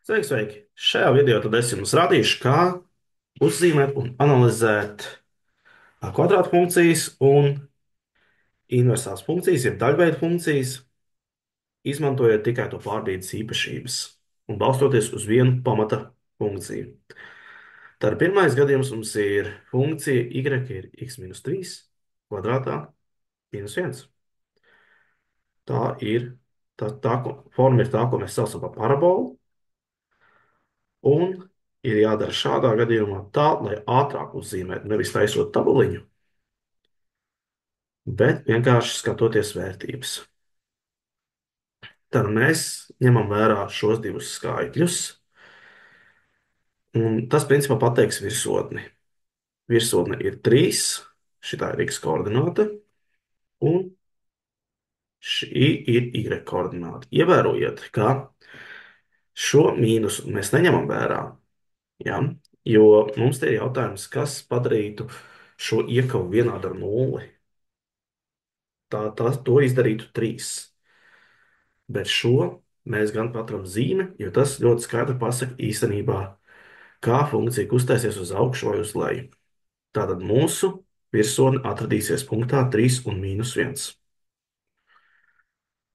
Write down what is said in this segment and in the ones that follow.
Sveiki, sveiki! Šajā video tad es jums rādīšu, kā uzzīmēt un analizēt kvadrātfunkcijas un inversās funkcijas, jeb daļveida funkcijas, izmantojot tikai to pārbīdes īpašības un balstoties uz vienu pamata funkciju. Tad pirmais gadījums mums ir funkcija y ir x-3 kvadrātā mīnus 1. Tā forma ir tā, ko mēs saucam par parabolu. Un ir jādara šādā gadījumā tā, lai ātrāk uzzīmētu, nevis taisot tabuliņu, bet vienkārši skatoties vērtības. Tad mēs ņemam vērā šos divus skaitļus, un tas principā pateiks virsotni. Virsotne ir 3, šitā ir x koordināte, un šī ir y koordināte. Ievērojiet, ka šo mīnusu mēs neņemam vērā, ja? Jo mums te ir jautājums, kas padarītu šo iekavu vienādu ar 0. To izdarītu 3. Bet šo mēs gan patram zīme, jo tas ļoti skaidri pasaka īstenībā, kā funkcija kustēsies uz augšu vai uz leju. Tātad mūsu virsotne atradīsies punktā 3 un mīnus 1.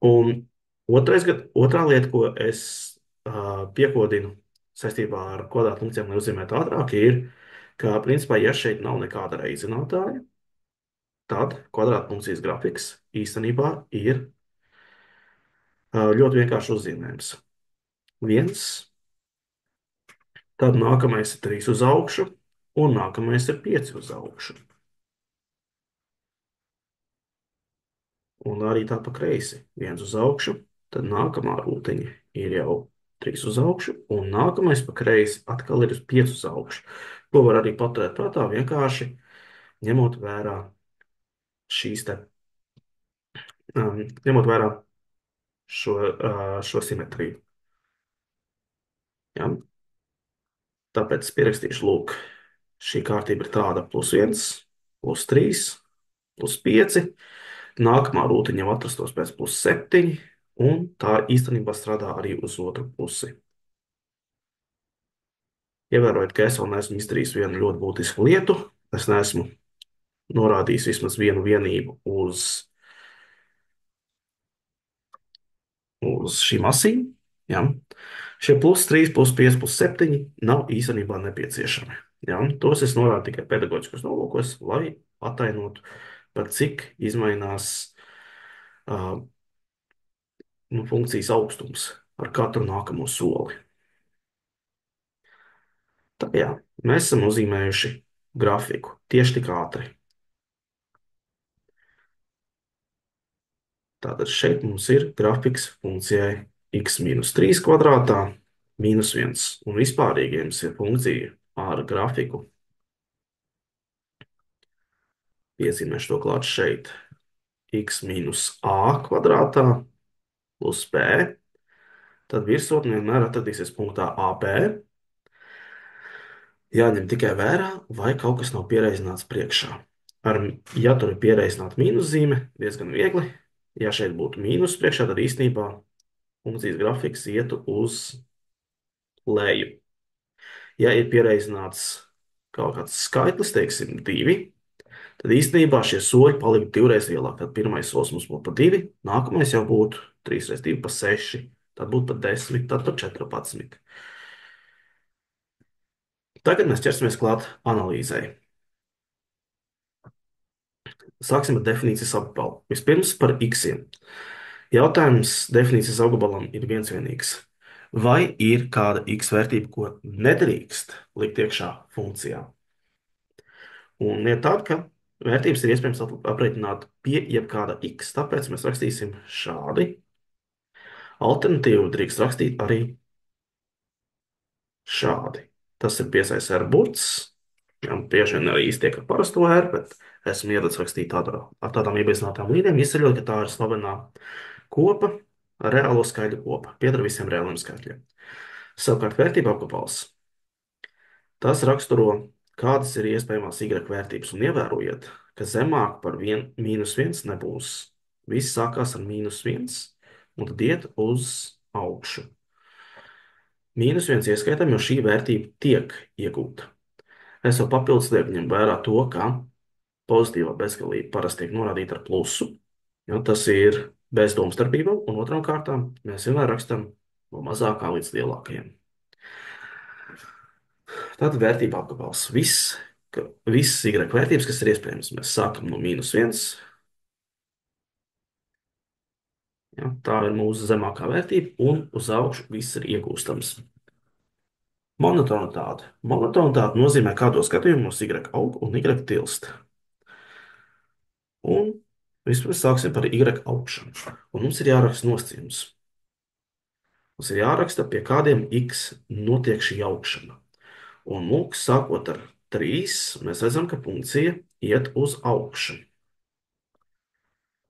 Un otrā lieta, ko es piekodinu saistībā ar kvadrātfunkcijām, lai uzzīmētu ātrāk, ir, ka principā, ja šeit nav nekāda reizinātāja, tad kvadrātfunkcijas grafiks īstenībā ir ļoti vienkārši uzzīmējams. 1, tad nākamais ir 3 uz augšu, un nākamais ir 5 uz augšu. Un arī tā pa kreisi. 1 uz augšu, tad nākamā rūteņa ir jau 3 uz augšu, un nākamais pa kreisi atkal ir uz 5 uz augšu. Ko var arī paturēt prātā, vienkārši ņemot vērā šīs te, ņemot vērā šo simetriju. Ja? Tāpēc pierakstīšu, lūk, šī kārtība ir tāda: +1, +3, +5. Nākamā rūtiņa jau atrastos pēc +7, un tā īstenībā strādā arī uz otru pusi. Ievērojot, ka es vēl neesmu izdarījis vienu ļoti būtisku lietu. Es neesmu norādījis vismaz vienu vienību uz šīm asīm. Ja? Šie +3, +5, +7 nav īstenībā nepieciešami. Ja? Tos es norādu tikai pedagoģiskos nolūkos, lai atainotu, par cik izmainās funkcijas augstums ar katru nākamo soli. Tā jā, mēs esam uzzīmējuši grafiku tieši tik ātri. Tātad šeit mums ir grafiks funkcijai x-3 kvadrātā mīnus 1. Un vispārīgi jums ir funkcija ar grafiku. Piezīmēšu to klāt šeit. x-a kvadrātā plus b. Tad virsotne vienmēr atradīsies punktā AB. Jāņem tikai vērā, vai kaut kas nav pierēzināts priekšā. Ja tur ir pierēzināta mīnuszīme, diezgan viegli. Ja šeit būtu mīnus priekšā, tad īstenībā funkcijas grafiks ietu uz leju. Ja ir pierēzināts kaut kāds skaitlis, teiksim 2, tad īstenībā šie soļi palika 2 reizes lielāk. Tad pirmais solis mums būtu pa 2, nākamais jau būtu 3 reizes 2 pa 6, tad būtu pa 10, tad pa 14. Tagad mēs ķersimies klāt analīzei. Sāksim ar definīcijas apgabalu. Vispirms par x-iem. Jautājums definīcijas apgabalam ir vienīgs. Vai ir kāda x vērtība, ko nedrīkst likt iekšā funkcijā? Un ir tāda, ka vērtības ir iespējams aprēķināt pie jebkāda x, tāpēc mēs rakstīsim šādi. Alternatīvu drīkst rakstīt arī šādi. Tas ir piesais R burts. Bieži vien arī iztiek ar parasto R, bet esmu ieradzis rakstīt ar tādām iebiezinātām līnijām, izceļot, ka tā ir slavenā kopa, reālo skaitļu kopa, pieder visiem reāliem skaitļiem. Savukārt vērtība apgabals. Tas raksturo, kādas ir iespējamās y vērtības, un ievērojiet, ka zemāk par -1 nebūs. Viss sākās ar -1, un tad iet uz augšu. Mīnus 1 ieskaitam, jo šī vērtība tiek iegūta. Es vēl papildus lieku ņem vērā to, ka pozitīvā bezgalība parasti tiek norādīta ar plusu, jo tas ir bez domstarpībām, un otrām kārtām mēs vienmēr rakstam no mazākā līdz lielākajam. Tātad vērtība apgabals. Visas y vērtības, kas ir iespējams, mēs sākam no -1. Ja, tā ir mūsu zemākā vērtība, un uz augšu viss ir iegūstams. Monotonitāte. Monotonitāte nozīmē, kādos gadījumos y aug un y tilst. Un vispirms sāksim par y augšanu. Un mums ir jāraksta nosacījums. Mums ir jāraksta, pie kādiem x notiek šī augšana. Un lūk, sākot ar 3, mēs redzam, ka funkcija iet uz augšu.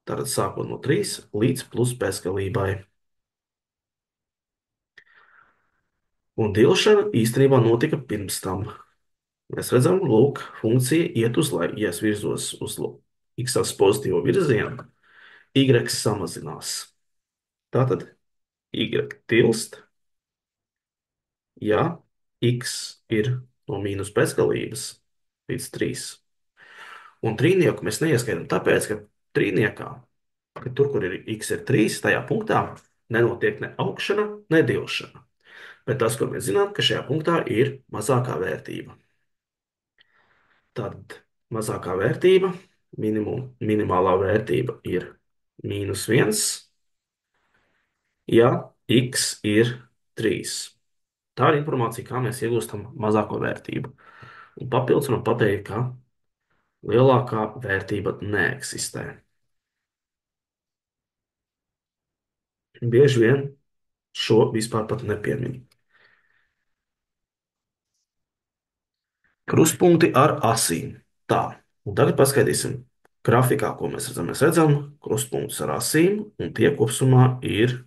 Tātad sākot no 3 līdz plus bezgalībai. Un dilšana īstenībā notika pirms tam. Mēs redzam, lūk, funkcija iet uz leju. Ja es virzos uz x pozitīvo virzienu, y samazinās. Tātad y tilst, ja x ir no mīnus bezgalības līdz 3. Un trīnieku mēs neieskaitām tāpēc, ka trīniekā, ka tur, kur ir x ir 3, tajā punktā nenotiek ne augšana, ne dilšana. Bet tas, ko mēs zinām, ka šajā punktā ir mazākā vērtība. Tad mazākā vērtība, minimālā vērtība ir -1, ja x ir 3. Tā ir informācija, kā mēs iegūstam mazāko vērtību. Un papildus man pateikt, ka lielākā vērtība neeksistē. Bieži vien šo vispār pat nepiemin. Krustpunkti ar asīm. Tā, un tagad paskatīsim grafikā, ko mēs redzam. Mēs redzam krustpunktus ar asīm, un tie kopsumā ir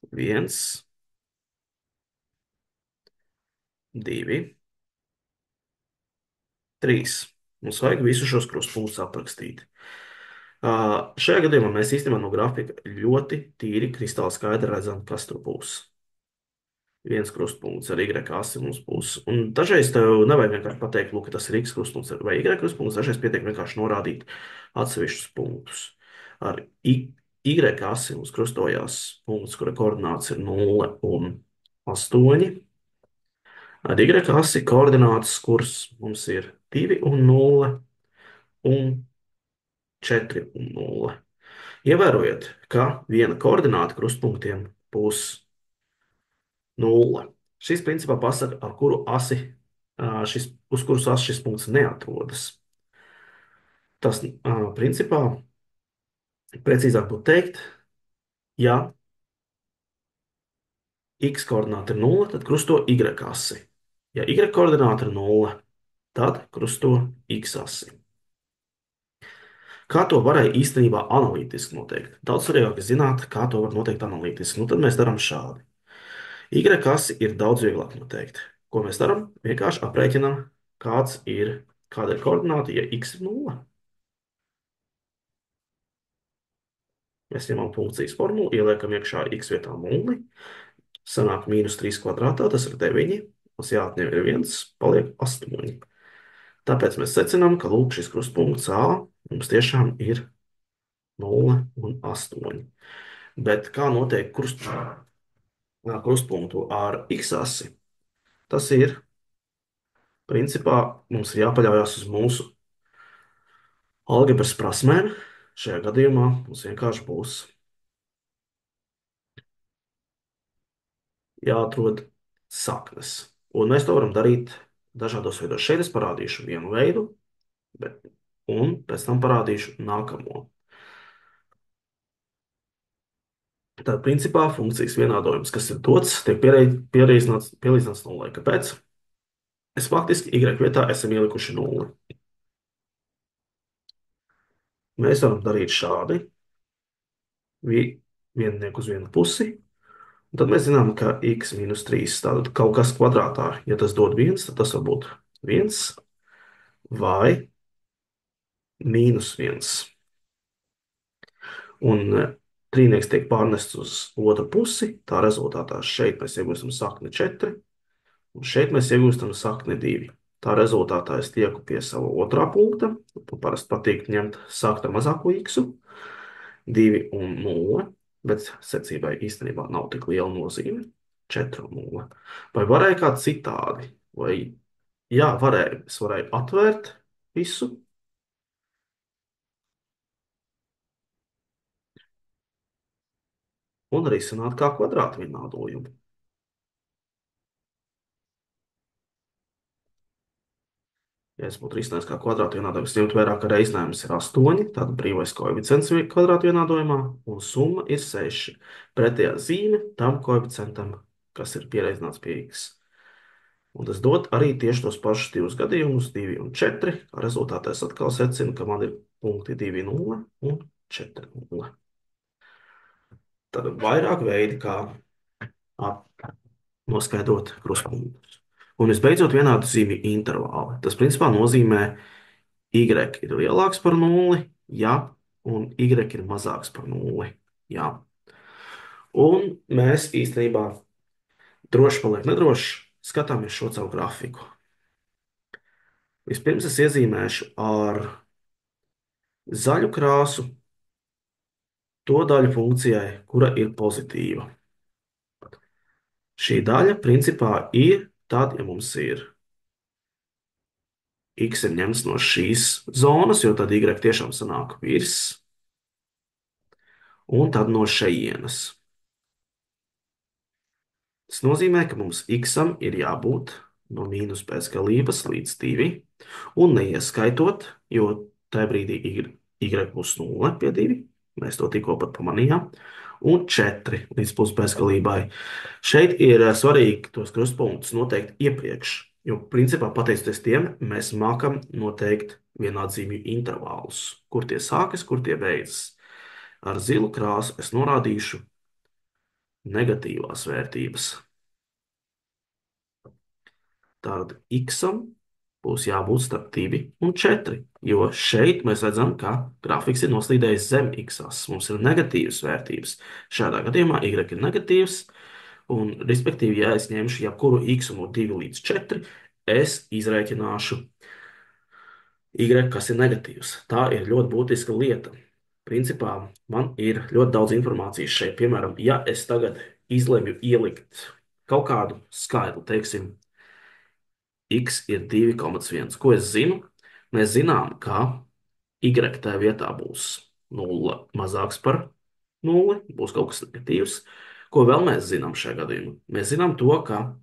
1, 2, 3. Mums vajag visus šos krustpunktus aprakstīt. Šajā gadījumā mēs īstenībā no grafika ļoti tīri, kristāli skaidri redzam, kas tur būs. Viens krustpunkts ar y asi mums būs. Un dažreiz tev nevajag vienkārši pateikt, lūk, tas ir x krustpunkts vai y krustpunkts. Dažreiz pietiek vienkārši norādīt atsevišķus punktus. Ar y asi mums krustojās punkts, kura koordināts ir 0 un 8. Ar y asi koordinātas, kuras mums ir 2 un 0 un 4 un 0. Ievērojiet, ka viena koordināta krustpunktiem būs 0. Šis principā pasaka, ar kuru asi, uz kuras asi šis punkts neatrodas. Tas principā precīzāk būtu teikt, ja x koordināta ir 0, tad krusto y asi. Ja y koordināta ir 0, tad krusto x asi. Kā to varēja īstenībā analītiski noteikt? Daudz svarīgāk zināt, kā to var noteikt analītiski. Nu, tad mēs darām šādi. Y asi ir daudz vieglāk noteikt. Ko mēs darām? Vienkārši aprēķinām, kāda ir koordināta, ja x ir 0. Mēs ņemam funkcijas formulu, ieliekam iekšā x vietā 0. Sanāk -3 kvadrātā, tas ir 9. Mums jāatņem ir 1, paliek 8. Tāpēc mēs secinām, ka lūk, šis krustpunkts A mums tiešām ir 0 un 8. Bet kā noteikt krustpunktu ar x asi? Tas ir, principā, mums ir jāpaļaujas uz mūsu algebras prasmēm. Šajā gadījumā mums vienkārši būs jāatrod saknes. Un mēs to varam darīt dažādos veidos. Šeit es parādīšu vienu veidu, un pēc tam parādīšu nākamo. Tad, principā, funkcijas vienādojums, kas ir dots, tiek pielīdzināts nulai. Kāpēc? Es faktiski y vietā esam ielikuši 0. Mēs varam darīt šādi. Viennieku uz vienu pusi. Un tad mēs zinām, ka x - 3, tātad kaut kas kvadrātā, ja tas dod 1, tad tas var būt 1 vai -1. Un Trīnieks tiek pārnests uz otru pusi. Tā rezultātā šeit mēs iegūstam sakni 4, un šeit mēs iegūstam sakni 2. Tā rezultātā es tieku pie sava otrā punkta. Man parasti patīk ņemt sākt ar mazāko x, 2 un 0, bet secībai īstenībā nav tik liela nozīme. 4 un 0. Vai varēja kā citādi? Vai, jā, varēja. Es varēju atvērt visu. Un risināt kā kvadrātu vienādojumu. Ja es būtu risinājis kā kvadrātu vienādojumu, es ņemtu vērā, ka reizinājums ir 8, tad brīvais koeficients kvadrātu vienādojumā, un summa ir 6. Pretējā zīme tam koeficientam, kas ir pierēķināts pie x. Un tas dod arī tieši tos pašus divus gadījumus, 2 un 4. Kā rezultātā es atkal secinu, ka man ir punkti 2, 0 un 4, 0. Tad vairāk veidi, kā noskaidrot krustpunktus. Un visbeidzot, vienādu zīmju intervāli. Tas principā nozīmē, y ir lielāks par 0, ja, un y ir mazāks par 0, ja. Un mēs īstenībā droši paliek nedroši skatāmies šo caur grafiku. Vispirms es iezīmēšu ar zaļu krāsu to daļu funkcijai, kura ir pozitīva. Šī daļa principā ir tad, ja mums ir x ir ņemts no šīs zonas, jo tad y tiešām sanāk virs, un tad no šejienes. Tas nozīmē, ka mums x-am ir jābūt no mīnus bezgalības līdz 2, un neieskaitot, jo tajā brīdī y būs 0 pie 2, mēs to tikko pat pamanījām, un 4 līdz pusbezgalībai. Šeit ir svarīgi tos krustpunktus noteikt iepriekš, jo principā pateicoties tiem, mēs mākam noteikt vienādzīmju intervālus, kur tie sākas, kur tie beidzas. Ar zilu krāsu es norādīšu negatīvās vērtības. Tad x-am būs jābūt starp 2 un 4, jo šeit mēs redzam, ka grafiks ir noslīdējis zem x-as. Mums ir negatīvas vērtības. Šādā gadījumā y ir negatīvs, un, respektīvi, ja es ņemšu jebkuru x no 2 līdz 4, es izrēķināšu y, kas ir negatīvs. Tā ir ļoti būtiska lieta. Principā man ir ļoti daudz informācijas šeit. Piemēram, ja es tagad izlemju ielikt kaut kādu skaitli, teiksim, x ir 2,1. Ko es zinu? Mēs zinām, ka y tajā vietā būs 0 mazāks par 0, būs kaut kas negatīvs. Ko vēl mēs zinām šajā gadījumā? Mēs zinām to, ka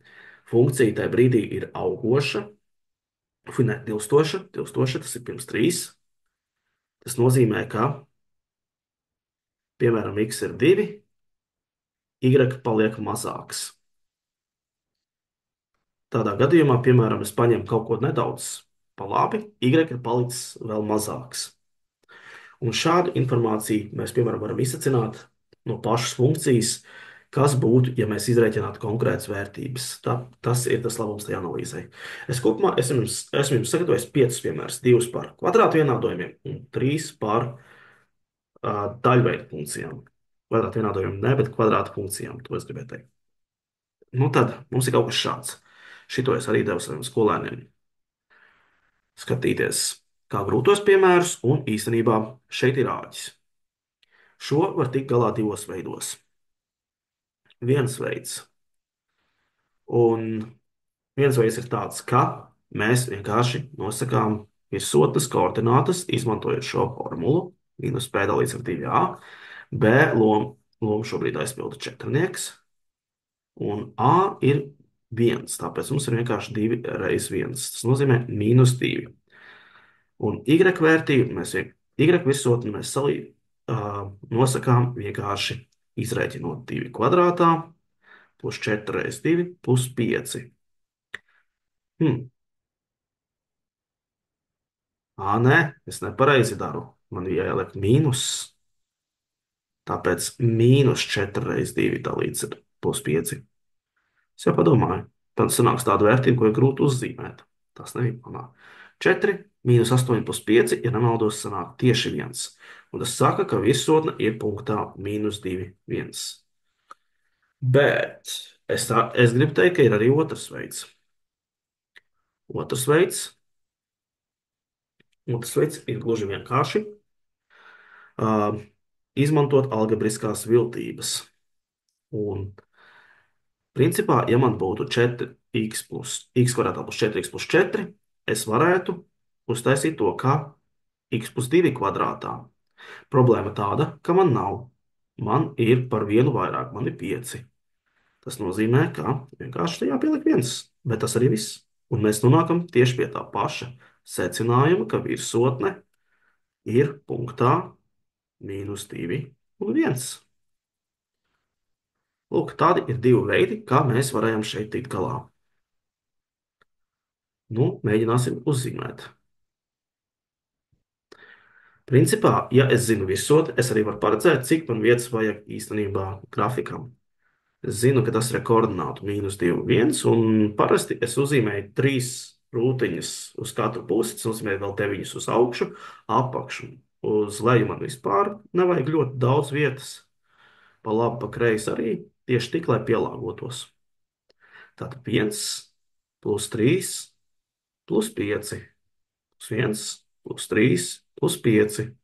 funkcija tajā brīdī ir augoša, ne, dilstoša, tas ir pirms 3. Tas nozīmē, ka, piemēram, x ir 2, y paliek mazāks. Tādā gadījumā, piemēram, es paņemu kaut ko nedaudz pa labi, y ir palicis vēl mazāks. Un šādu informāciju mēs, piemēram, varam izsacināt no pašas funkcijas, kas būtu, ja mēs izrēķinātu konkrētas vērtības. Tas ir tas labums tajā analīzē. Es kopumā esmu jums sagatavojis 5 piemērus, 2 par kvadrātu vienādojumiem un 3 par daļveidu funkcijām. Kvadrātu vienādojumiem ne, bet kvadrātu funkcijām, to es gribēju teikt. Nu tad mums ir kaut kas šāds. Šito es arī devu saviem skolēniem skatīties kā grūtos piemērus, un īstenībā šeit ir āķis. Šo var tikt galā 2 veidos. Viens veids. Un viens veids ir tāds, ka mēs vienkārši nosakām virsotnes koordinātas, izmantojot šo formulu, mīnus p dalīts ar 2a, b lomu šobrīd aizpilda četrnieks, un a ir 1, tāpēc mums ir vienkārši 2 reiz 1. Tas nozīmē mīnus 2. Un y vērtību y virsotni mēs nosakām vienkārši izrēķinot 2 kvadrātā plus 4 reiz 2 plus 5. Nē, es nepareizi daru. Man jāieliek mīnus. Tāpēc mīnus 4 reiz 2 dalīts ar plus 5. Es jau padomāju, tad sanāks tāda vērtība, ko ir grūti uzzīmēt. Tas nebija manā. 4 mīnus 8 plus 5, ja nemaldos, sanāk tieši 1. Un tas saka, ka virsotne ir punktā -2, 1. Bet es gribu teikt, ka ir arī otrs veids. Otrs veids, otrs veids ir gluži vienkārši uh, izmantot algebriskās viltības. Un principā, ja man būtu 4x plus x kvadrātā plus 4x plus 4, es varētu uztaisīt to kā x plus 2 kvadrātā. Problēma tāda, ka man nav. Man ir par vienu vairāk, man ir 5. Tas nozīmē, ka vienkārši tajā pieliek 1, bet tas arī viss. Un mēs nonākam tieši pie tā paša secinājuma, ka virsotne ir punktā -2 un 1. Lūk, tādi ir divi veidi, kā mēs varējām šeit tikt galā. Nu, mēģināsim uzzīmēt. Principā, ja es zinu virsotni, es arī varu paredzēt, cik man vietas vajag īstenībā grafikam. Es zinu, ka tas ir koordinātu -2, 1, un parasti es uzzīmēju 3 rūtiņas uz katru pusi, tas nozīmē vēl 9 uz augšu, apakšu. Uz leju man vispār nevajag ļoti daudz vietas, pa labi, pa kreisi arī, tieši tik, lai pielāgotos. Tātad 1 plus 3 plus 5 plus 1 plus 3 plus 5.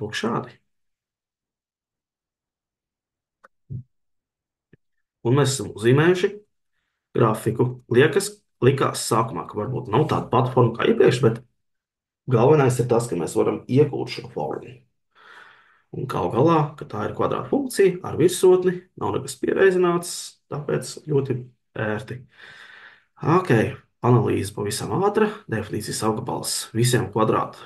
Lūk šādi. Un mēs esam uzzīmējuši grafiku. Likās sākumā, ka varbūt nav tāda pati forma kā iepriekš, bet galvenais ir tas, ka mēs varam iegūt šo formu. Un galu galā, ka tā ir kvadrāta funkcija ar virsotni, nav nekas pierēzināts, tāpēc ļoti ērti. Ok, analīze pavisam ātra, definīcijas apgabals visām kvadrāta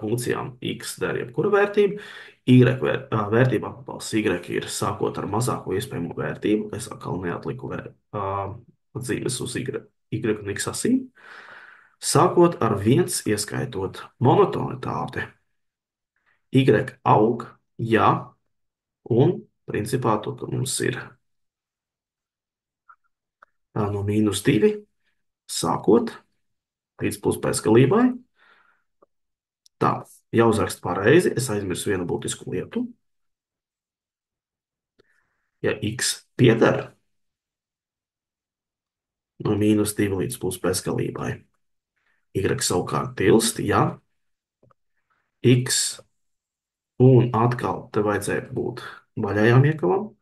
funkcijām x der jebkura vērtība, vērtība apgabals y ir sākot ar mazāko iespējamo vērtību, es atkal neatliku atzīmes uz y un x asīm, sākot ar 1 ieskaitot monotonitāti. Y aug, ja, un principā to, ka mums ir no -2 sākot līdz pusbeizgalībai. Tā, jāuzraksta pareizi, es aizmirsu vienu būtisku lietu. Ja x pieder no -2 līdz pusbeizgalībai, y savukārt tilst, ja x un atkal te vajadzēja būt vaļējām iekavam,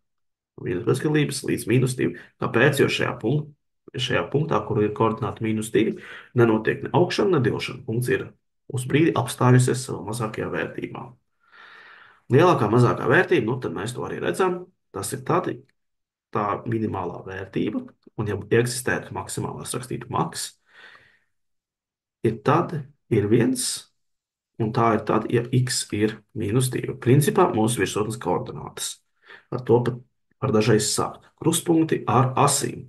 no vienas bezgalības līdz -2. Kāpēc? Jo šajā punktā, kur ir koordināti -2, nenotiek ne augšana, ne dilšana. Punkts ir uz brīdi apstājusies savā mazākajā vērtībā. Lielākā, mazākā vērtība, nu tad mēs to arī redzam. Tas ir tā minimālā vērtība, un ja eksistētu maksimālās rakstītu maks, tad ir 1, un tā ir tad, ja x ir -2. Principā mūsu virsotnes koordinātas. Ar to pat var dažreiz sākt. Krustpunkti ar asīm.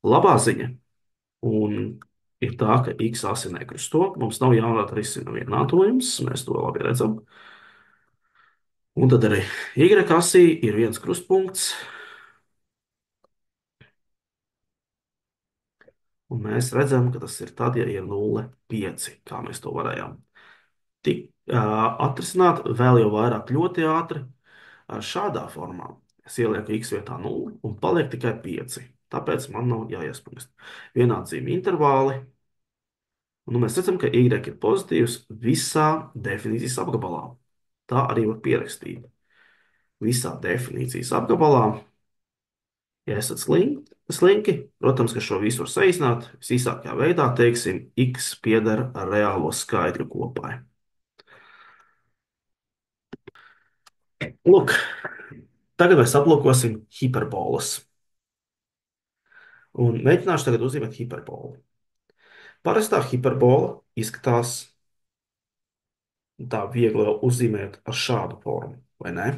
Labā ziņa un ir tā, ka x asi nekrusto. Mums nav jānāk risina vienātojums, mēs to labi redzam. Un tad arī y asī ir viens krustpunkts. Un mēs redzam, ka tas ir tad, ja ir 0, 5, kā mēs to varējām atrisināt vēl jau vairāk ļoti ātri. Šādā formā es ielieku x vietā 0 un paliek tikai 5. Tāpēc man nav jāiesprūst. Vienādzīmju intervāli. Un nu mēs redzam, ka y ir pozitīvs visā definīcijas apgabalā. Tā arī var pierakstīt. Visā definīcijas apgabalā, ja esat slinki, protams, ka šo visu var saīsināt. Visīsākajā veidā, teiksim, x pieder ar reālo skaitļu kopai. Lūk, tagad mēs aplūkosim hiperbolas. Un mēģināšu tagad uzzīmēt hiperbolu. Parastā hiperbola izskatās tā viegli uzzīmēt ar šādu formu, vai ne?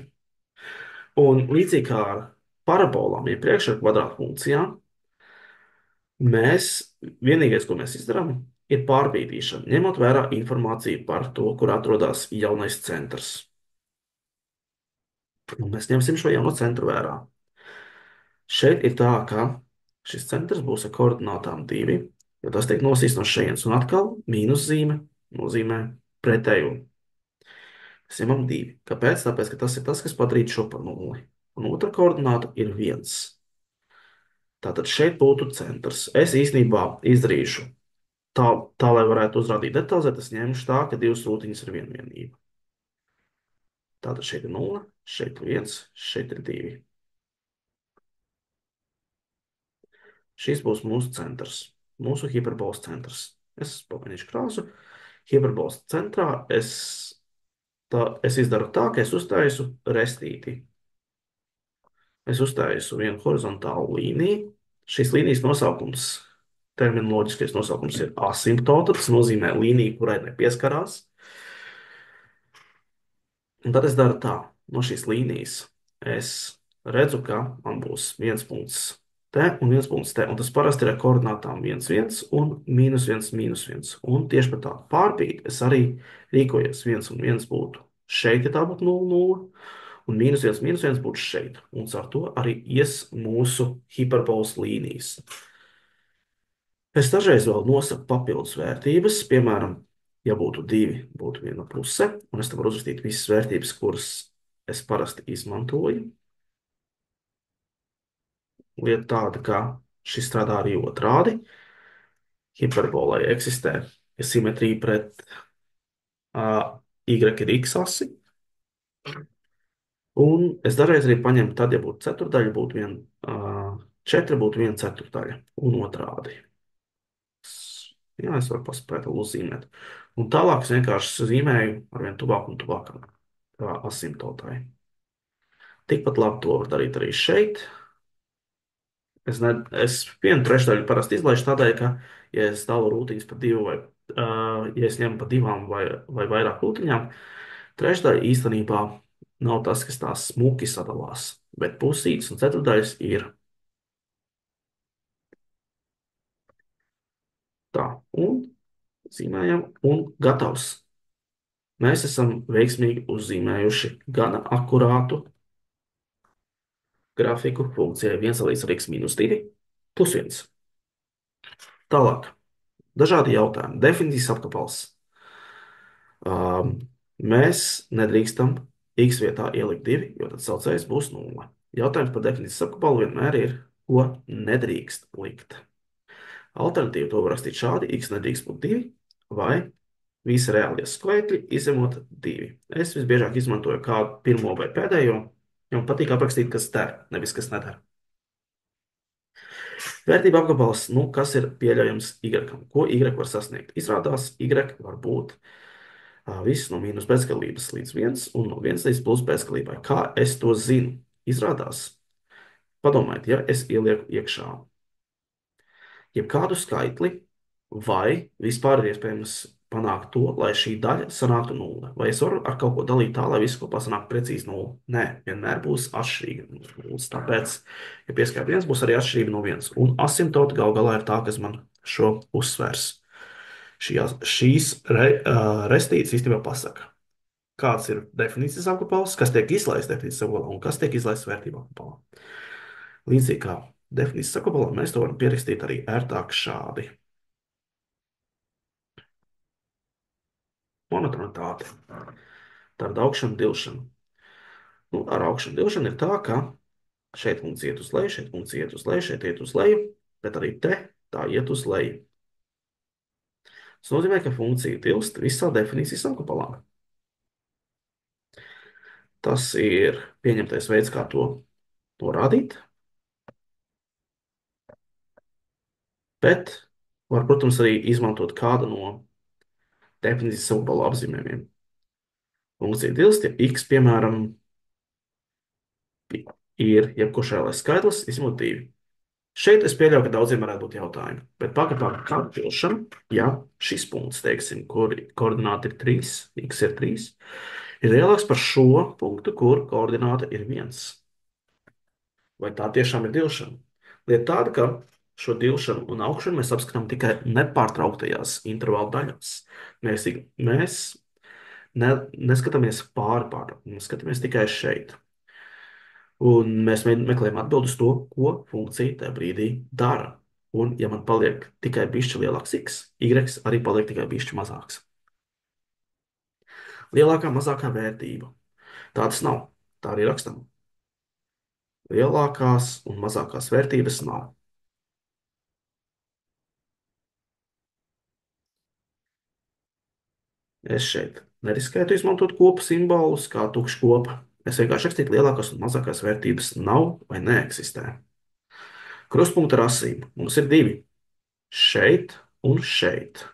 Un līdzīgi kā ar parabolām, iepriekš ar kvadrātu funkcijām, vienīgais, ko mēs izdarām, ir pārbīdīšana, ņemot vērā informāciju par to, kur atrodas jaunais centrs. Un mēs ņemsim šo jauno centru vērā. Šeit ir tā, ka šis centrs būs ar koordinātām 2, jo tas tiek nosīts no šejienes, un atkal mīnuszīme nozīmē pretēju. Saņemam 2. Kāpēc? Tāpēc, ka tas ir tas, kas padarītu šo par nulli. Un otra koordināta ir 1. Tātad šeit būtu centrs. Es īstenībā izdarīšu tā, lai varētu uzrādīt detalizēt. Es ņemšu tā, ka divas rūtiņas ir viena vienība. Tātad šeit ir 0, šeit ir 1, šeit ir 2. Šis būs mūsu centrs, mūsu hiperbolas centrs. Es pamainīšu krāsu. Hiperbolas centrā es izdaru tā, ka es uztaisu restīti. Es uztaisu vienu horizontālu līniju. Šīs līnijas nosaukums, terminoloģiskais nosaukums ir asimptota. Tas nozīmē līnija, kurai nepieskarās. Un tad es daru tā, no šīs līnijas es redzu, ka man būs viens punkts te un viens punkts te. Un tas parasti ir ar koordinātām 1, 1 un mīnus 1, mīnus 1. Un tieši par tādu pārbīdi es arī rīkojos. 1 un 1 būtu šeit, ja tā būtu 0, 0. Un mīnus 1 būtu šeit. Un ar to arī ies mūsu hiperbolas līnijas. Es dažreiz vēl nosaku papildus vērtības, piemēram, ja būtu 2, būtu 1 puse, un es te varu uzrakstīt visas vērtības, kuras es parasti izmantoju. Lieta tāda, ka šis strādā arī otrādi. Hiperbolai eksistē simetrija pret y ir x asi. Un es dažreiz arī paņemu, tad, ja būtu ceturdaļa, būtu 4 būtu 1 ceturdaļa un otrādi. Jā, es varu paspēt uzzīmēt. Un tālāk es vienkārši zīmēju ar vien tuvāk un tuvākam asimptotai. Tikpat labi to var darīt arī šeit. Es vienu trešdaļu parasti izlaižu tādēļ, ka, ja es dalu rūtiņas pa divu vai, ja es ņemu pa divām vai vairāk rūtiņām, trešdaļa īstenībā nav tas, kas tās smuki sadalās, bet pusītes un ceturdaļas ir tā. Un zīmējam un gatavs. Mēs esam veiksmīgi uzzīmējuši gana akurātu grafiku funkcijai 1 līdz ar x mīnus 2 plus 1. Tālāk. Dažādi jautājumi. Definīcijas apkapals. Mēs nedrīkstam x vietā ielikt 2, jo tad saucējs būs 0. Jautājums par definīcijas apkapalu vienmēr ir, ko nedrīkst likt. Alternatīvi to var rakstīt šādi. X nedrīkst būt 2 vai visi reālie skaitļi izņemot 2. Es visbiežāk izmantoju kā pirmo vai pēdējo, jo man patīk aprakstīt, kas der, nevis kas neder. Vērtība apgabals, kas ir pieļaujams y? Ko y var sasniegt? Izrādās, y var būt viss no mīnus bezgalības līdz 1 un no 1 līdz plus bezgalībai. Kā es to zinu? Izrādās, padomājiet, ja es ielieku iekšā jebkādu skaitli, vai vispār ir iespējams panākt to, lai šī daļa sanāktu 0. Vai es varu ar kaut ko dalīt tā, lai viss kopā sanāktu precīzi 0? Nē, vienmēr būs atšķirīga no 0. Tāpēc, ja pieskaita 1, būs arī atšķirība no 1. Un asimptota gal galā ir tā, kas man šo uzsvers. Šīs restītes īstenībā pasaka, kāds ir definīcijas apgabals, kas tiek izlaists definīcijas apgabalā un kas tiek izlaists vērtību apgabalā. Līdzīgi kā definīcijas apgabalā, mēs to varam pierakstīt arī ērtāk šādi. Monotonitāte. Tāda augšana, dilšana. Ar augšanu dilšanu ir tā, ka šeit punkts iet uz leju, šeit punkts iet uz leju, šeit iet uz leju, bet arī te tā iet uz leju. Tas nozīmē, ka funkcija dilst visā definīcijas apgabalā. Tas ir pieņemtais veids, kā to rādīt. Bet var, protams, arī izmantot kādu no definīcijas apgabala apzīmējumiem. Funkcija dilst, ja x, piemēram, ir jebkurš reālais skaitlis, izņemot 2. Šeit es pieļauju, ka daudziem varētu būt jautājumi. Bet pagatavot kādu pilšanu, ja šis punkts, teiksim, kur koordināti ir 3, x ir 3, ir lielāks par šo punktu, kur koordināta ir 1. Vai tā tiešām ir dilšana? Lieta tāda, ka šo dilšanu un augšanu mēs apskatām tikai nepārtrauktajās intervāla daļās. Mēs neskatāmies pāri pārtraukumi, mēs skatāmies tikai šeit. Un mēs meklējam atbildi uz to, ko funkcija tajā brīdī dara. Un, ja man paliek tikai bišķi lielāks x, y arī paliek tikai bišķi mazāks. Lielākā, mazākā vērtība. Tā tas nav. Tā arī rakstam. Lielākās un mazākās vērtības nav. Es šeit neriskētu izmantot kopu simbolus kā tukša kopa. Es vienkārši rakstītu lielākās un mazākās vērtības nav vai neeksistē. Krustpunkta rasība. Mums ir divi. Šeit un šeit.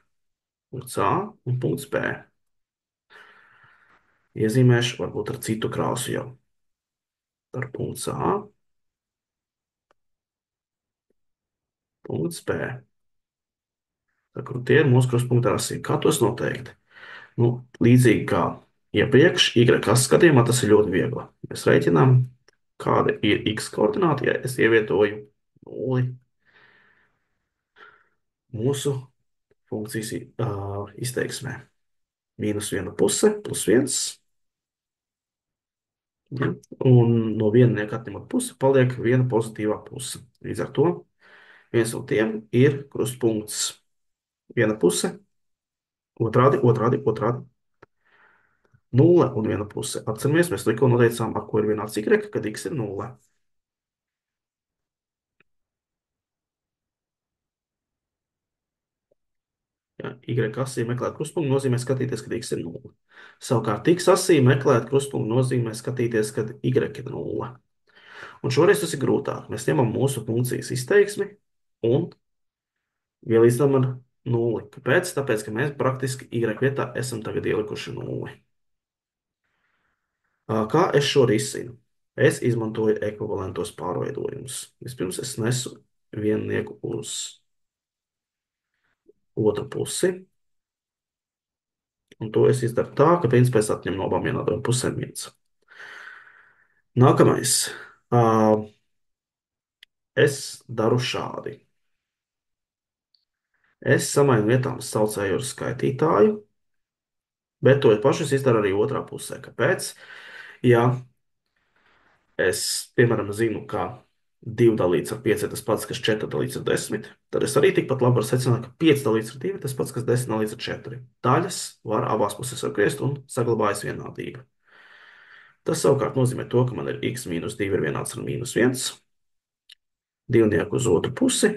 Punkts A un punkts B. Iezīmēšu varbūt ar citu krāsu jau. Ar punkts A, punkts B. Tā kā tie ir mūsu krustpunkta rasība. Kā tos noteikt? Nu, līdzīgi kā iepriekš, y skatījumā tas ir ļoti viegli. Mēs reiķinām, kāda ir x koordināta, ja es ievietoju nulli mūsu funkcijas izteiksmē. Mīnus viena puse plus viens. Ja? Un no viena nieka atņemot pusi, paliek viena pozitīvā puse. Līdz ar to viens no tiem ir krustpunkts. Viena puse, otrādi. Nulle un viena puse. Atceramies, mēs tikko noteicām, ar ko ir vienāds y, kad x ir nulle. Ja, y asī meklēt krustpunktu nozīmē skatīties, kad x ir nulle. Savukārt x asī meklēt krustpunktu nozīmē skatīties, kad y ir nulle. Un šoreiz tas ir grūtāk. Mēs ņemam mūsu funkcijas izteiksmi un vienlīdzinām ar nulli. Kāpēc? Tāpēc, ka mēs praktiski y vietā esam tagad ielikuši nulli. Kā es šo risinu? Es izmantoju ekvivalentos pārveidojumus. Vispirms es nesu viennieku uz otru pusi. Un to es izdaru tā, ka principā es atņemu no abām vienādām pusēm viens. Nākamais. Es daru šādi. Es samainu vietām saucēju ar skaitītāju, bet to pašu es izdaru arī otrā pusē. Kāpēc? Ja es, piemēram, zinu, ka 2 dalīts ar 5 ir tas pats, kas 4 dalīts ar 10, tad es arī tikpat labi varu secināt, ka 5 dalīts ar 2 ir tas pats, kas 10 dalīts ar 4. Daļas var abās pusēs apgriezt un saglabājas vienādība. Tas savukārt nozīmē to, ka man ir x mīnus 2 ir vienāds ar mīnus 1, divnieku uz otru pusi,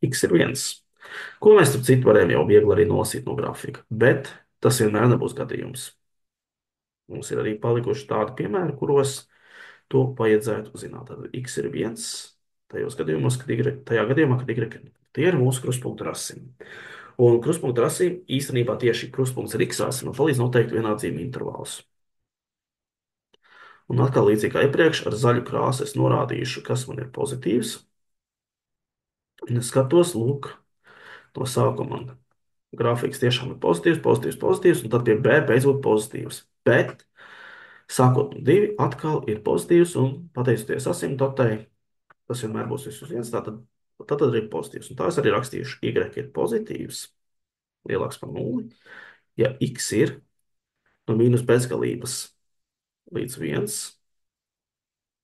x ir 1. Ko mēs, starp citu, varējām jau viegli arī nolasīt no grafika, bet tas vienmēr nebūs gadījums. Mums ir arī palikuši tādi piemēri, kuros to vajadzētu zināt. Tad x ir 1 tajos gadījumos, tajā gadījumā, kad y tie ir mūsu krustpunktu rasimi. Un krustpunktu rasimi īstenībā tieši krustpunkts ar x rasimi palīdz noteikt vienādzību intervālus. Un atkal līdzīgi kā iepriekš, ar zaļu krāsu es norādīšu, kas man ir pozitīvs. Un es skatos, lūk, no sākuma man grafiks tiešām ir pozitīvs, un tad pie B beidzot pozitīvs. Bet sākot no 2 atkal ir pozitīvs, un pateicoties asimtotei, tas vienmēr būs viss uz viens, tad arī ir pozitīvs. Un tā es arī rakstīšu, y ir pozitīvs, lielāks par 0, ja x ir no mīnus bezgalības līdz 1,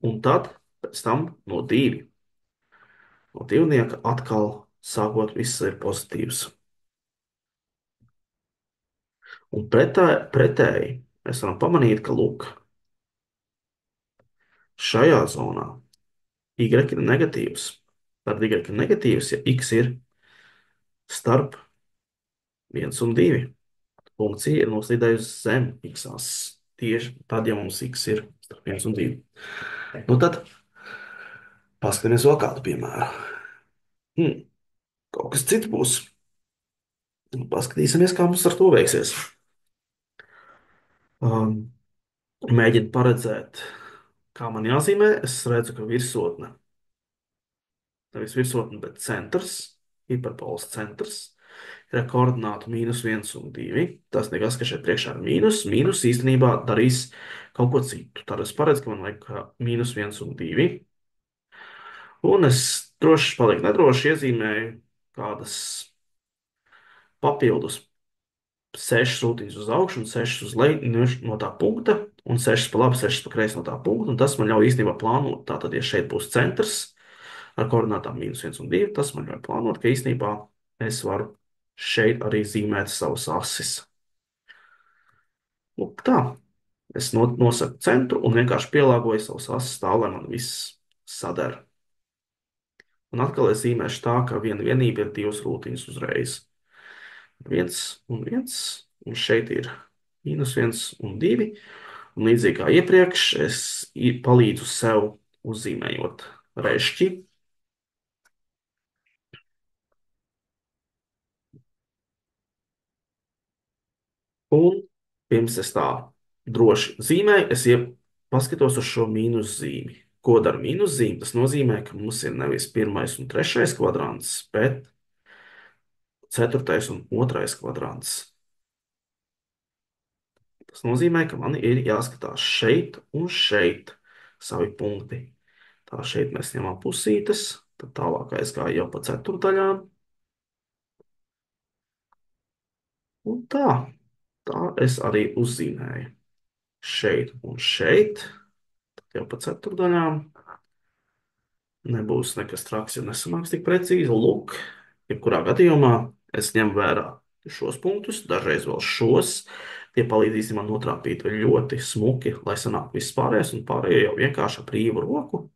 un tad pēc tam no 2. No divnieka atkal sākot viss ir pozitīvs. Un pretēji mēs varam pamanīt, ka, lūk, šajā zonā y ir negatīvs. Tad y ir negatīvs, ja x ir starp 1 un 2. Funkcija ir noslīdējusi zem x ases. Tieši tad, ja mums x ir starp 1 un 2. Nu tad paskatīsimies vēl kādu piemēru. Kaut kas cits būs. Paskatīsimies, kā mums ar to veiksies. Mēģinu paredzēt, kā man jāzīmē. Es redzu, ka virsotne, nevis virsotne, bet centrs, hiperbolas centrs, ir ar koordinātu mīnus 1 un 2. Tas nekas, ka šeit priekšā ir mīnus. Mīnus īstenībā darīs kaut ko citu. Tad es paredzu, ka man vajag mīnus 1 un 2. Un es droši palieku nedroši iezīmēju kādas papildus 6 sūtiņus uz augšu un 6 uz leju no tā punkta, un 6 pa labi, 6 pa kreisi no tā punkta, un tas man ļauj īstenībā plānot. Tātad, ja šeit būs centrs ar koordinātām mīnus 1 un 2, tas man ļauj plānot, ka īstenībā es varu šeit arī zīmēt savas asis. Lūk, tā. Es nosaku centru un vienkārši pielāgoju savus asis tā, lai man viss sadara. Un atkal es zīmēšu tā, ka viena vienība ir divas rūtiņas uzreiz. Viens un viens, un šeit ir mīnus viens un divi. Un līdzīgi kā iepriekš, es palīdzu sev uzzīmējot rešķi. Un pirms es tā droši zīmēju, paskatos uz šo mīnus zīmi. Ko dara mīnus zīme? Tas nozīmē, ka mums ir nevis pirmais un trešais kvadrants, bet ceturtais un otrais kvadrants. Tas nozīmē, ka man ir jāskatās šeit un šeit savi punkti. Tā šeit mēs ņemam pusītes, tad tālāk aizgāja jau pa ceturdaļām. Un tā es arī uzzīmēju. Šeit un šeit, tad jau pa ceturdaļām. Nebūs nekas traks, ja nesanāks tik precīzi. Lūk, jebkurā gadījumā es ņemu vērā šos punktus, dažreiz vēl šos. Tie palīdzīs man notrāpīt ļoti smuki, lai sanāk viss pārējais, un pārējie jau vienkārši ar brīvu roku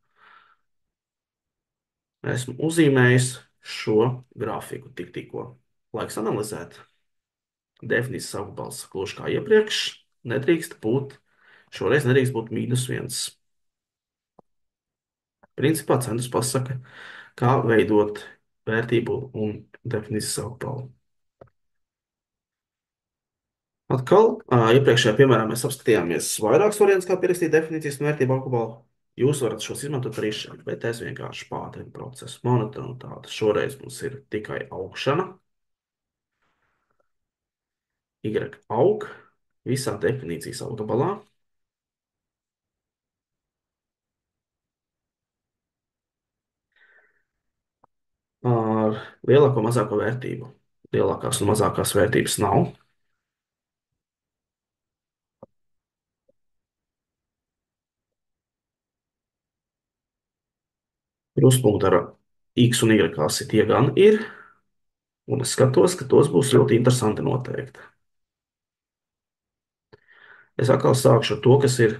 esmu uzzīmējis šo grafiku tikko. Laiks analizēt. Definīcijas apgabals gluži kā iepriekš. Šoreiz nedrīkst būt mīnus viens. Principā centrs pasaka, kā veidot vērtību un definīcijas apgabalu. Atkal, iepriekšējā piemērā mēs apskatījāmies vairākus variantus, kā pierakstīt definīcijas un vērtību apgabalu. Jūs varat šos izmantot arī šeit, bet es vienkārši pātrinu procesu. Monotonitāte šoreiz mums ir tikai augšana. Y aug visā definīcijas apgabalā. Ar lielāko un mazāko vērtību. Lielākās un mazākās vērtības nav. Kruspunkti ar X un Y klasi tie gan ir. Un es skatos, ka tos būs ļoti interesanti noteikt. Es atkal sākšu ar to, kas ir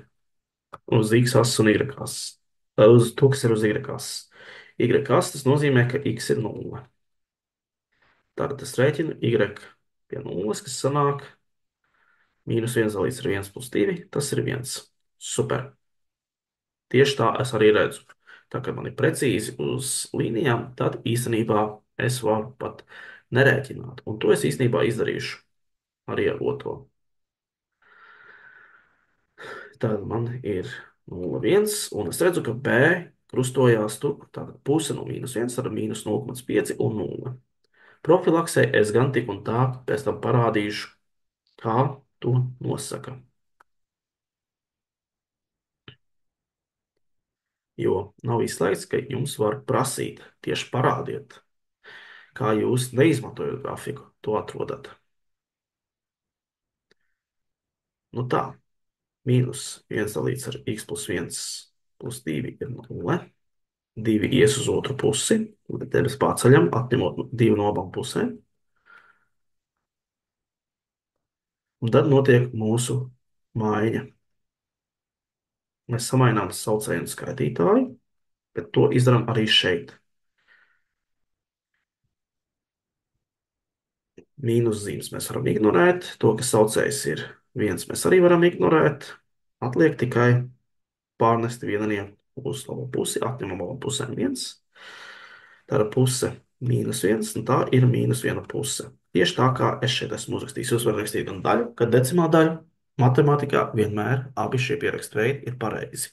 uz X ases un Y ases. Uz to, kas ir uz Y ases. Y ases tas nozīmē, ka X ir 0. Tagad es rēķinu Y pie 0, kas sanāk mīnus 1 dalīts ar 1 plus 2. Tas ir 1. Super. Tieši tā es arī redzu. Tā kā man ir precīzi uz līnijām, tad īstenībā es varu pat nerēķināt. Un to es īstenībā izdarīšu arī ar otro. Tad man ir 0, 1, un es redzu, ka B krustojās tur, tātad puse no mīnus 1 ar mīnus 0,5 un 0. Profilaksē es gan tik un tā pēc tam parādīšu, kā to nosaka. Jo nav izslēgts, ka jums var prasīt, tieši parādiet, kā jūs neizmantojot grafiku, to atrodat. Nu tā, mīnus 1 dalīts ar x plus 1 plus 2 ir 0. 2 ies uz otru pusi, bet te mēs pārceļam, atņemot 2 no abām pusēm. Un tad notiek mūsu maiņa. Mēs samainām saucēju un skaitītāju, bet to izdarām arī šeit. Mīnus zīmes mēs varam ignorēt. To, ka saucējs ir 1, mēs arī varam ignorēt. Atliek tikai pārnest viennieku uz labo pusi, atņemam abām pusēm 1. Tā ir puse mīnus 1, un tā ir mīnus 1 puse. Tieši tā, kā es šeit esmu uzrakstījis. Jūs varat rakstīt gan daļu, gan decimālu daļu. Matemātikā vienmēr abi šie pierakstu veidi ir pareizi.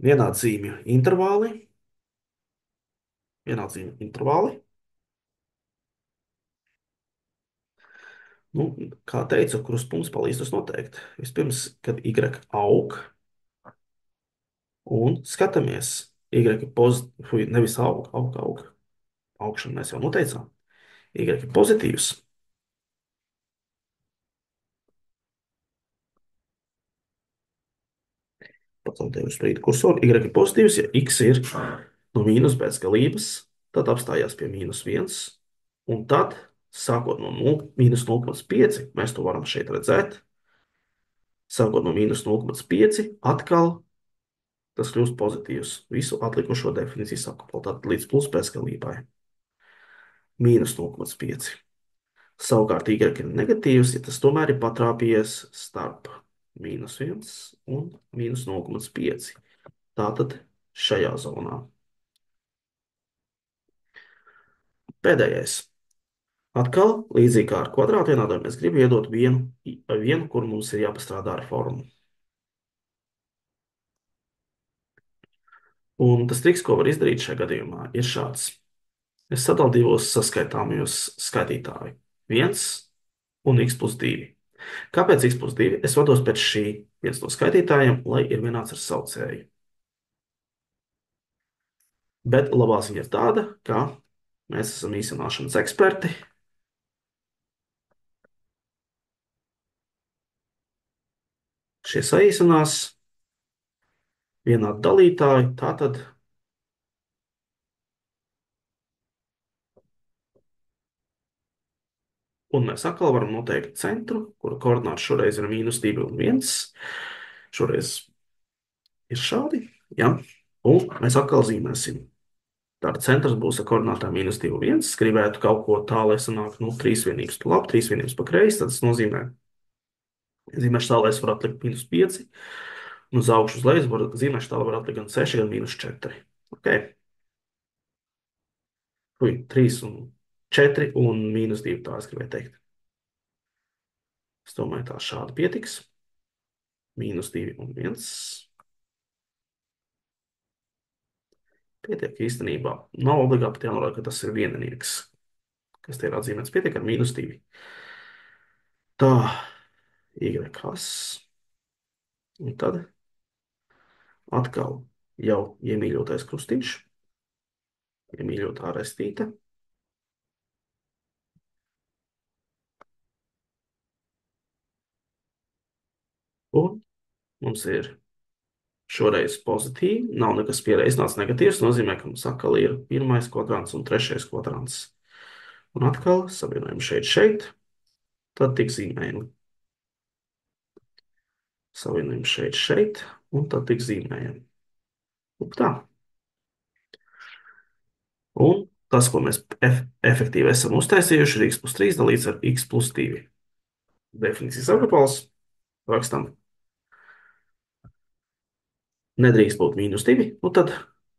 Vienādzīmju intervāli. Vienādzīmju intervāli. Nu, kā teicu, krustpunkts palīdz tas noteikt. Vispirms, kad Y aug, un skatāmies, Y ir pozitīvs, nevis aug. Augšana mēs jau noteicām. Y ir pozitīvs. Paceltēju uz sprīdi kursoru. Y ir pozitīvs, ja X ir no mīnus pēc galības, tad apstājās pie mīnus 1, un tad, sākot no mīnus 0,5, mēs to varam šeit redzēt, Sākot no mīnus 0,5, atkal tas kļūst pozitīvs. Visu atlikušo definīciju sakopot tātad līdz plus bezgalībai. Mīnus 0,5. Savukārt y ir negatīvs, ja tas tomēr ir patrāpījies starp mīnus 1 un mīnus 0,5. Tātad šajā zonā. Pēdējais. Atkal, līdzīgi kā ar kvadrātu vienādojumu, es gribu iedot vienu, kur mums ir jāpastrādā ar formu. Un tas triks, ko var izdarīt šajā gadījumā, ir šāds. Es sadalu divos saskaitāmajos skaitītāju. 1 un x plus 2. Kāpēc x plus 2? Es vados pēc šī viens no skaitītājiem, lai ir vienāds ar saucēju. Bet labā ziņa ir tāda, ka mēs esam īsināšanas eksperti. Šie saīsinās vienādi dalītāji, tātad un mēs atkal varam noteikt centru, kura koordināts šoreiz ir mīnus 2 un 1. Šoreiz ir šādi, ja? Un mēs atkal zīmēsim. Tātad centrs būs ar koordinātām mīnus 2 un 1. Gribētu kaut ko tā, lai sanāk, 3 vienības pa labi, 3 vienības pa kreisi, tad tas nozīmē, zīmēšu tā, lai es varu atlikt mīnus 5. Un uz augšu uz leju zīmēšu tā, lai varu atlikt gan 6, gan mīnus 4. Ok. 3 un 4 un mīnus 2, tā es gribēju teikt. Es domāju, tā šādi pietiks. Mīnus 2 un 1. Pietiek īstenībā. Nav obligāti jānorāda, ka tas ir vieninieks, kas te ir atzīmēts. Pietiek ar mīnus 2. Tā, y-kas. Un tad atkal jau iemīļotais krustiņš, iemīļotā restīte. Un mums ir šoreiz pozitīvi, nav nekas piereizināts negatīvs, nozīmē, ka mums atkal ir pirmais kvadrants un trešais kvadrants. Un atkal savienojam šeit, tad tik zīmējam. Savienojam šeit, un tad tik zīmējam. Lūk tā. Un tas, ko mēs efektīvi esam uztaisījuši, ir x plus 3 dalīts ar x plus 2. Definīcijas apgabals rakstam. Nedrīkst būt mīnus 2, nu tad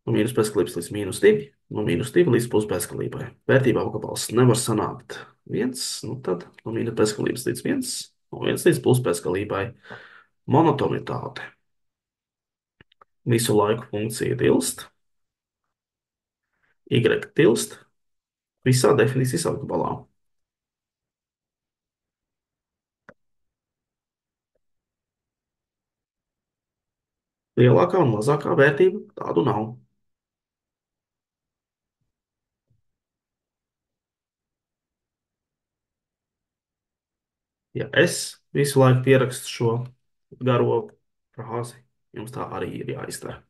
no mīnus bezgalības līdz mīnus 2, no mīnus 2 līdz plus bezgalībai. Vērtībā apgabals nevar sanākt 1, nu tad no mīnus bezgalības līdz 1, no 1 līdz plus bezgalībai. Monotonitāte. Visu laiku funkcija tilst, y tilst visā definīcijas apgabalā. Lielākā un mazākā vērtība tādu nav. Ja es visu laiku pierakstu šo garo frāzi, jums tā arī ir jāizdara.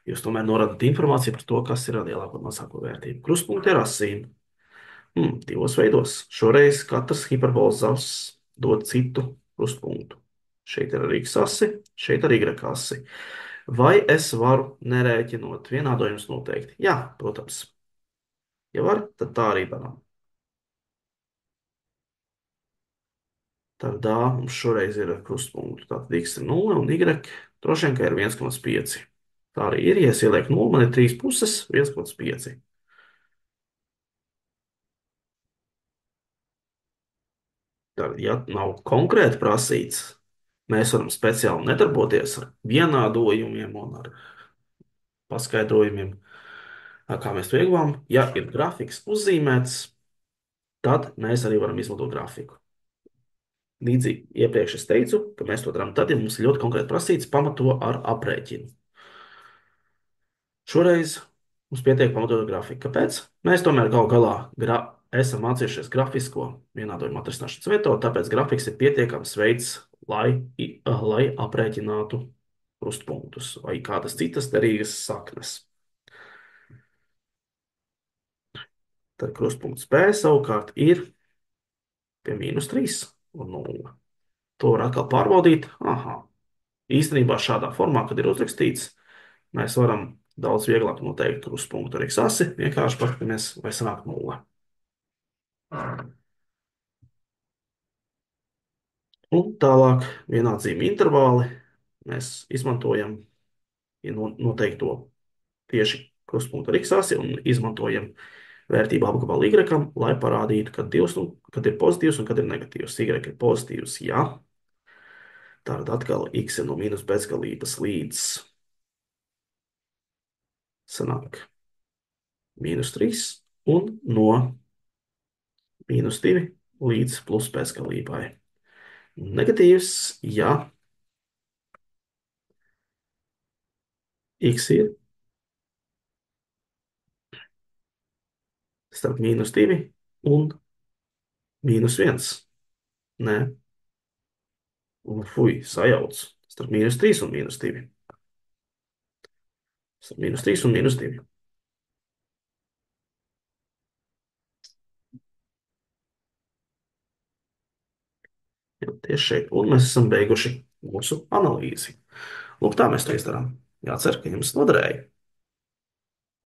Jūs tomēr norādat informāciju par to, kas ir ar lielāko un mazāko vērtību. Krustpunkti ar asīm. Divos veidos. Šoreiz katrs hiperbolas zars dod citu krustpunktu. Šeit ir arī x asi, šeit arī y asi. Vai es varu nerēķinot vienādojumus noteikti? Jā, protams. Ja var, tad tā arī darām. Tad mums šoreiz ir krustpunktu. Tātad x ir 0 un y droši vien, ka ir 1,5. Tā arī ir, ja es ielieku 0, man ir 3 puses, 1,5. Tad, ja nav konkrēti prasīts, mēs varam speciāli nedarboties ar vienādojumiem un ar paskaidrojumiem, kā mēs to ieguvām. Ja ir grafiks uzzīmēts, tad mēs arī varam izmantot grafiku. Līdzīgi iepriekš es teicu, ka mēs to darām tad, ja mums ir ļoti konkrēti prasīts pamato ar aprēķinu. Šoreiz mums pietiek pamatot grafiku. Kāpēc? Mēs tomēr gal galā esam mācījušies grafisko vienādojumu atrisināšanas metodu, tāpēc grafiks ir pietiekams veids, lai aprēķinātu krustpunktus vai kādas citas derīgas saknes. Tad krustpunkts B savukārt ir pie mīnus 3 un 0. To var atkal pārbaudīt. Aha, īstenībā šādā formā, kad ir uzrakstīts, mēs varam daudz vieglāk noteikt krustpunktu ar x asi, vienkārši paskatāmies, vai sanāk nulle. Un tālāk vienādzīmju intervāli mēs izmantojam, ja noteikto tieši krustpunktu ar x asi un izmantojam vērtību apgabalu y, lai parādītu, kad ir pozitīvs un kad ir negatīvs. Y ir pozitīvs, ja. Tātad atkal x ir no mīnus bezgalības līdz sanāk -3 un no -2 līdz plus bezgalībai. Negatīvs, ja x ir starp -2 un -1. Nē, un fuj, sajauc. Starp -3 un -2. Starp -3 un -2. Jā, tieši šeit. Un mēs esam beiguši mūsu analīzi. Lūk, tā mēs to izdarām. Jācer, ka jums noderēja.